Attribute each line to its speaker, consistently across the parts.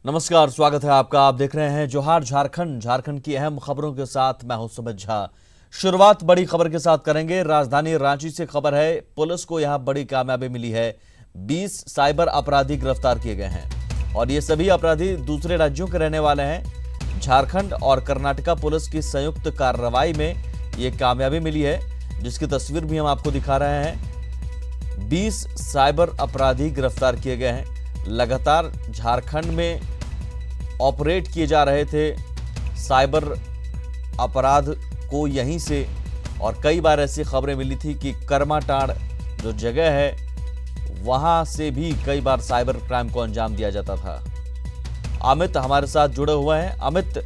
Speaker 1: नमस्कार, स्वागत है आपका। आप देख रहे हैं जोहार झारखंड। झारखंड की अहम खबरों के साथ मैं हूं सुमित झा। शुरुआत बड़ी खबर के साथ करेंगे। राजधानी रांची से खबर है, पुलिस को यहां बड़ी कामयाबी मिली है। 20 साइबर अपराधी गिरफ्तार किए गए हैं और ये सभी अपराधी दूसरे राज्यों के रहने वाले हैं। झारखंड और कर्नाटका पुलिस की संयुक्त कार्रवाई में ये कामयाबी मिली है, जिसकी तस्वीर भी हम आपको दिखा रहे हैं। 20 साइबर अपराधी गिरफ्तार किए गए हैं। लगातार झारखंड में ऑपरेट किए जा रहे थे साइबर अपराध को यहीं से, और कई बार ऐसी खबरें मिली थी कि करमाटांड़ जो जगह है वहां से भी कई बार साइबर क्राइम को अंजाम दिया जाता था। अमित हमारे साथ जुड़े हुए हैं। अमित,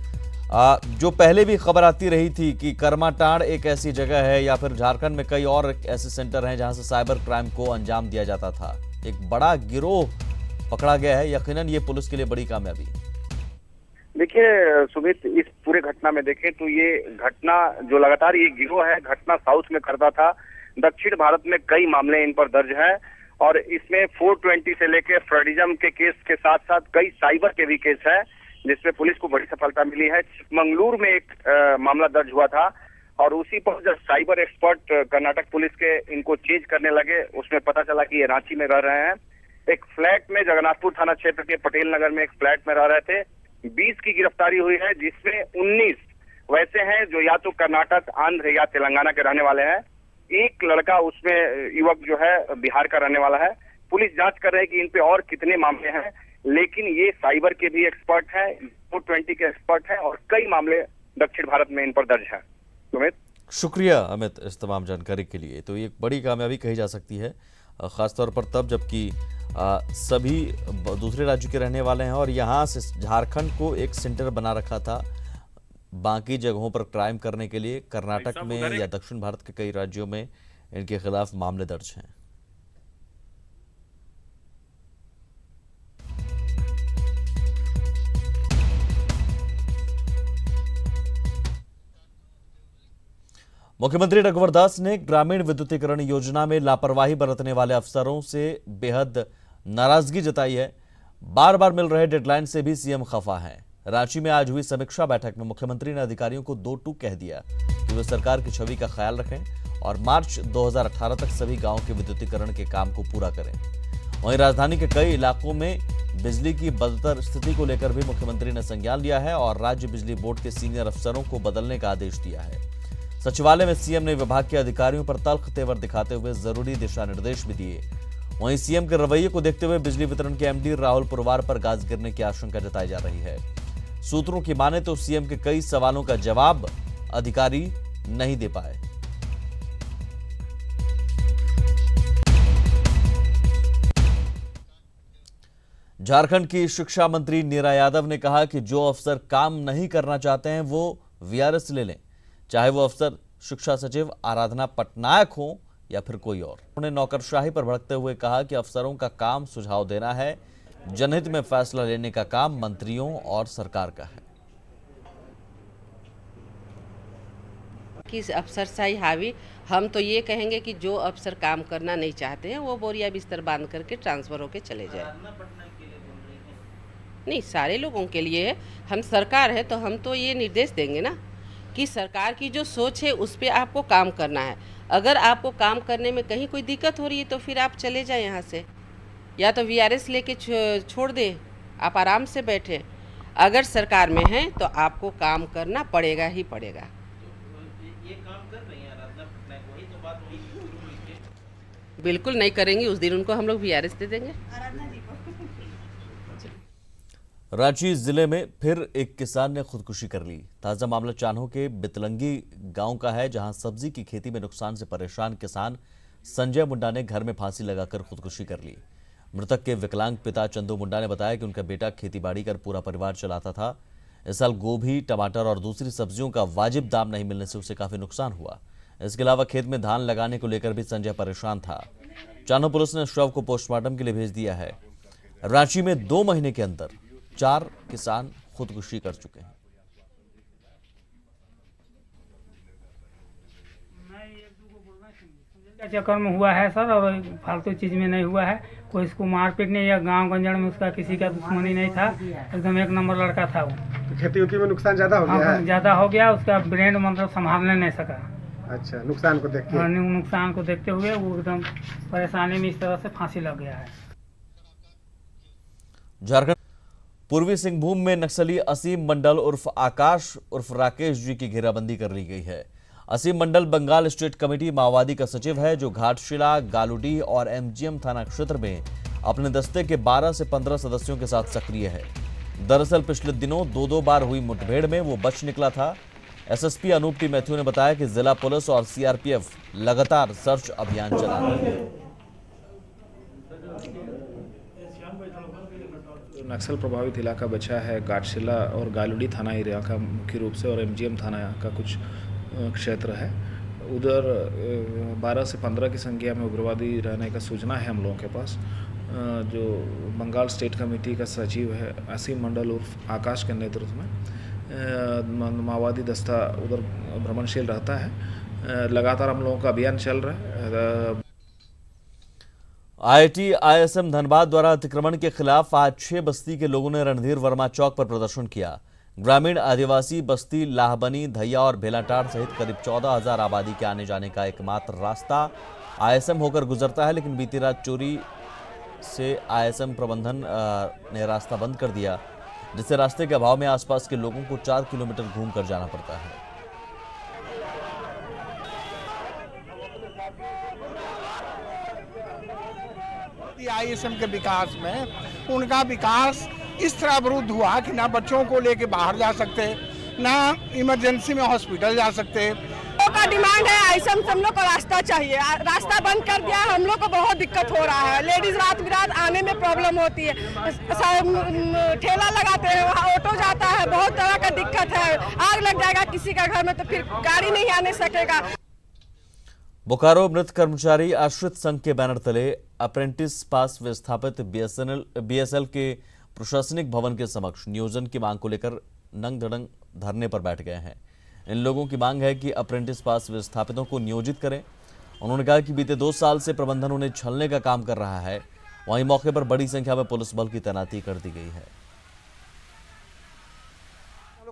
Speaker 1: जो पहले भी खबर आती रही थी कि करमाटांड़ एक ऐसी जगह है या फिर झारखंड में कई और ऐसे सेंटर हैं जहां से साइबर क्राइम को अंजाम दिया जाता था, एक बड़ा गिरोह पकड़ा गया है। यकीनन ये पुलिस के लिए बड़ी कामयाबी।
Speaker 2: देखिए सुमित, इस पूरे घटना में देखें तो ये घटना जो लगातार ये गिरोह है घटना साउथ में करता था। दक्षिण भारत में कई मामले इन पर दर्ज हैं और इसमें 420 से लेकर फ्रॉडिज्म के केस के साथ साथ कई साइबर के भी केस है, जिसमें पुलिस को बड़ी सफलता मिली है। चिकमंगलुरु में एक मामला दर्ज हुआ था और उसी पर जब साइबर एक्सपर्ट कर्नाटक पुलिस के इनको चेंज करने लगे, उसमें पता चला कि ये रांची में रह रहे हैं। एक फ्लैट में जगन्नाथपुर थाना क्षेत्र के पटेल नगर में एक फ्लैट में रह रहे थे। 20 की गिरफ्तारी हुई है, जिसमें 19 वैसे हैं जो या तो कर्नाटक, आंध्र या तेलंगाना के रहने वाले हैं। एक लड़का उसमें युवक जो है बिहार का रहने वाला है। पुलिस जांच कर रही है कि इन पे और कितने मामले हैं, लेकिन ये साइबर के भी एक्सपर्ट हैं, 420 के एक्सपर्ट हैं और कई मामले दक्षिण भारत में इन पर दर्ज है। सुमित,
Speaker 1: शुक्रिया अमित इस तमाम जानकारी के लिए। तो ये एक बड़ी कामयाबी कही जा सकती है, खासतौर पर तब जबकि सभी दूसरे राज्य के रहने वाले हैं और यहाँ से झारखंड को एक सेंटर बना रखा था बाकी जगहों पर क्राइम करने के लिए। कर्नाटक में या दक्षिण भारत के कई राज्यों में इनके खिलाफ मामले दर्ज हैं। मुख्यमंत्री रघुवर दास ने ग्रामीण विद्युतीकरण योजना में लापरवाही बरतने वाले अफसरों से बेहद नाराजगी जताई है। बार बार मिल रहे डेडलाइन से भी सीएम खफा हैं। रांची में आज हुई समीक्षा बैठक में मुख्यमंत्री ने अधिकारियों को 2 टूक कह दिया कि वे सरकार की छवि का ख्याल रखें और मार्च 2018 तक सभी गांवों के विद्युतीकरण के काम को पूरा करें। वहीं राजधानी के कई इलाकों में बिजली की बदतर स्थिति को लेकर भी मुख्यमंत्री ने संज्ञान लिया है और राज्य बिजली बोर्ड के सीनियर अफसरों को बदलने का आदेश दिया है। सचिवालय में सीएम ने विभाग के अधिकारियों पर तल्ख तेवर दिखाते हुए जरूरी दिशा निर्देश भी दिए। वहीं सीएम के रवैये को देखते हुए बिजली वितरण के एमडी राहुल पुरवार पर गाज गिरने की आशंका जताई जा रही है। सूत्रों की माने तो सीएम के कई सवालों का जवाब अधिकारी नहीं दे पाए। झारखंड की शिक्षा मंत्री नीरा यादव ने कहा कि जो अफसर काम नहीं करना चाहते हैं वो वीआरएस ले लें, चाहे वो अफसर शिक्षा सचिव आराधना पटनायक हो या फिर कोई और। उन्होंने नौकरशाही पर भड़कते हुए कहा कि अफसरों का काम सुझाव देना है, जनहित में फैसला लेने का काम मंत्रियों और सरकार का है।
Speaker 3: कि अफसरशाही हावी, हम तो ये कहेंगे कि जो अफसर काम करना नहीं चाहते हैं वो बोरिया बिस्तर बांध करके ट्रांसफर होके चले जाए। नहीं, सारे लोगों के लिए है। हम सरकार है तो हम तो ये निर्देश देंगे ना कि सरकार की जो सोच है उस पर आपको काम करना है। अगर आपको काम करने में कहीं कोई दिक्कत हो रही है तो फिर आप चले जाएं यहाँ से, या तो वीआरएस लेके छोड़ दें, आप आराम से बैठें। अगर सरकार में हैं तो आपको काम करना पड़ेगा ही पड़ेगा। ये काम कर रही हैं आराधना पटनायक, वही तो बात हुई शुरू हुई थी। बिल्कुल नहीं करेंगी, उस दिन उनको हम लोग वीआरएस दे देंगे।
Speaker 1: रांची जिले में फिर एक किसान ने खुदकुशी कर ली। ताजा मामला चान्हो के बितलंगी गांव का है, जहां सब्जी की खेती में नुकसान से परेशान किसान संजय मुंडा ने घर में फांसी लगाकर खुदकुशी कर ली। मृतक के विकलांग पिता चंदू मुंडा ने बताया कि उनका बेटा खेतीबाड़ी कर पूरा परिवार चलाता था। इस साल गोभी, टमाटर और दूसरी सब्जियों का वाजिब दाम नहीं मिलने से उसे काफी नुकसान हुआ। इसके अलावा खेत में धान लगाने को लेकर भी संजय परेशान था। चान्हो पुलिस ने शव को पोस्टमार्टम के लिए भेज दिया है। रांची में 2 महीने के अंदर 4 किसान खुदकुशी कर चुके हैं।
Speaker 4: चक्कर में हुआ है सर, और फालतू चीज में नहीं हुआ है। कोई इसको मारपीट नहीं, या गांव गंजड़ में उसका किसी का दुश्मनी नहीं था, एकदम एक नंबर लड़का था वो।
Speaker 5: तो खेती उती में नुकसान ज्यादा हो गया है?
Speaker 4: ज़्यादा हो गया, उसका ब्रेन मतलब संभालने नहीं सका।
Speaker 5: अच्छा, नुकसान को देख के?
Speaker 4: नुकसान को देखते हुए वो एकदम परेशानी में इस तरह से फांसी लग गया है।
Speaker 1: झारखंड पूर्वी सिंहभूम में नक्सली असीम मंडल उर्फ आकाश उर्फ राकेश जी की घेराबंदी कर ली गई है। असीम मंडल बंगाल स्टेट कमेटी माओवादी का सचिव है, जो घाटशिला, गालूडीह और एमजीएम थाना क्षेत्र में अपने दस्ते के 12 से 15 सदस्यों के साथ सक्रिय है। दरअसल पिछले दिनों दो बार हुई मुठभेड़ में वो बच निकला था। एसएसपी अनूप टी मैथ्यू ने बताया कि जिला पुलिस और सीआरपीएफ लगातार सर्च अभियान चला रही है।
Speaker 6: नक्सल प्रभावित इलाका बचा है घाटशिला और गालूडीह थाना एरिया का मुख्य रूप से, और एमजीएम थाना का कुछ क्षेत्र है। उधर 12 से 15 की संख्या में उग्रवादी रहने का सूचना है हम लोगों के पास। जो बंगाल स्टेट कमेटी का सचिव है असीम मंडल उर्फ आकाश के नेतृत्व में माओवादी दस्ता उधर भ्रमणशील रहता है। लगातार हम लोगों का अभियान चल रहा है।
Speaker 1: आईटी आईएसएम धनबाद द्वारा अतिक्रमण के खिलाफ आज 6 बस्ती के लोगों ने रणधीर वर्मा चौक पर प्रदर्शन किया। ग्रामीण आदिवासी बस्ती लाहबनी, धैया और भेलाटार सहित करीब 14,000 आबादी के आने जाने का एकमात्र रास्ता आईएसएम होकर गुजरता है, लेकिन बीती रात चोरी से आईएसएम प्रबंधन ने रास्ता बंद कर दिया, जिससे रास्ते के अभाव में आसपास के लोगों को 4 किलोमीटर घूमकर जाना पड़ता है।
Speaker 7: आईएसएम के विकास में उनका विकास इस तरह अवरुद्ध हुआ कि ना बच्चों को लेके बाहर जा सकते, ना इमरजेंसी में हॉस्पिटल जा सकते।
Speaker 8: का डिमांड है आईएसएम से हम लोग को रास्ता चाहिए, रास्ता बंद कर दिया, हम लोग को बहुत दिक्कत हो रहा है। लेडीज रात बिरात आने में प्रॉब्लम होती है, ठेला लगाते हैं, वहाँ ऑटो जाता है, बहुत तरह का दिक्कत है। आग लग जाएगा किसी का घर में तो फिर गाड़ी नहीं आने सकेगा।
Speaker 1: बोकारो मृत कर्मचारी आश्रित संघ के बैनर तले अप्रेंटिस पास विस्थापित बीएसएल के प्रशासनिक भवन के समक्ष नियोजन की मांग को लेकर नंग धड़ंग धरने पर बैठ गए हैं। इन लोगों की मांग है कि अप्रेंटिस पास विस्थापितों को नियोजित करें। उन्होंने कहा कि बीते 2 साल से प्रबंधन उन्हें छलने का काम कर रहा है। वहीं मौके पर बड़ी संख्या में पुलिस बल की तैनाती कर दी गई है।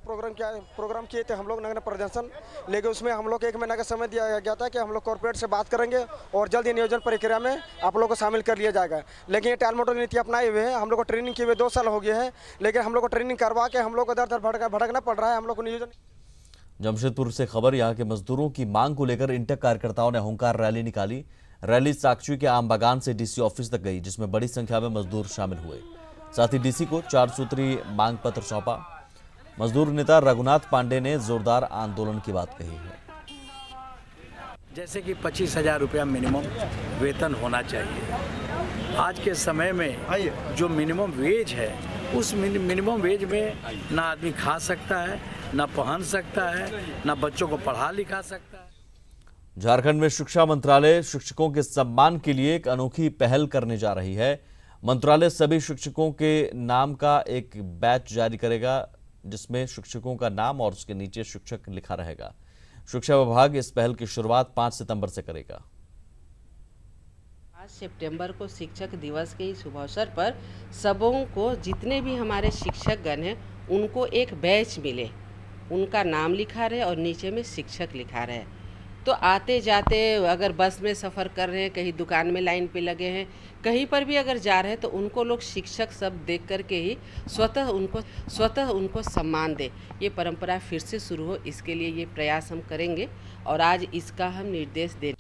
Speaker 5: प्रोग्राम किए थे हम लोग नगर प्रदर्शन, लेकिन उसमें हम लोग 1 महीना का समय दिया गया था कि हम लोग कॉर्पोरेट से बात करेंगे और जल्द ही नियोजन प्रक्रिया में आप लोग को शामिल कर लिया जाएगा। लेकिन ये टाल मटोल नीति अपनाए हुए हैं। हम लोग को ट्रेनिंग किए हुए 2 साल हो गए हैं, लेकिन हम लोग को ट्रेनिंग करवा के हम लोग को इधर भटकना पड़ रहा है। हम लोग को नियोजन।
Speaker 1: जमशेदपुर से खबर, यहाँ के मजदूरों की मांग को लेकर इंटक कार्यकर्ताओं ने हुंकार रैली निकाली। रैली साक्षी के आम बागान से डीसी ऑफिस तक गई, जिसमें बड़ी संख्या में मजदूर शामिल हुए। साथ ही डीसी को 4 सूत्री मांग पत्र सौंपा। मजदूर नेता रघुनाथ पांडे ने जोरदार आंदोलन की बात कही है।
Speaker 9: जैसे कि 25,000 रुपया मिनिमम वेतन होना चाहिए। आज के समय में जो मिनिमम वेज है, उस मिनिमम वेज में ना आदमी खा सकता है, ना पहन सकता है, ना बच्चों को पढ़ा लिखा सकता है।
Speaker 1: झारखंड में शिक्षा मंत्रालय शिक्षकों के सम्मान के लिए एक अनोखी पहल करने जा रही है। मंत्रालय सभी शिक्षकों के नाम का एक बैच जारी करेगा, जिसमें शिक्षकों का नाम और उसके नीचे शिक्षक लिखा रहेगा। शिक्षा विभाग इस पहल की शुरुआत 5 सितंबर से करेगा।
Speaker 3: 5 सितंबर को शिक्षक दिवस के इस शुभ अवसर पर सबों को, जितने भी हमारे शिक्षकगण हैं, उनको एक बैच मिले, उनका नाम लिखा रहे और नीचे में शिक्षक लिखा रहे। तो आते जाते अगर बस में सफ़र कर रहे हैं, कहीं दुकान में लाइन पे लगे हैं, कहीं पर भी अगर जा रहे हैं, तो उनको लोग शिक्षक सब देख करके ही स्वतः उनको सम्मान दे। ये परंपरा फिर से शुरू हो, इसके लिए ये प्रयास हम करेंगे और आज इसका हम निर्देश दे।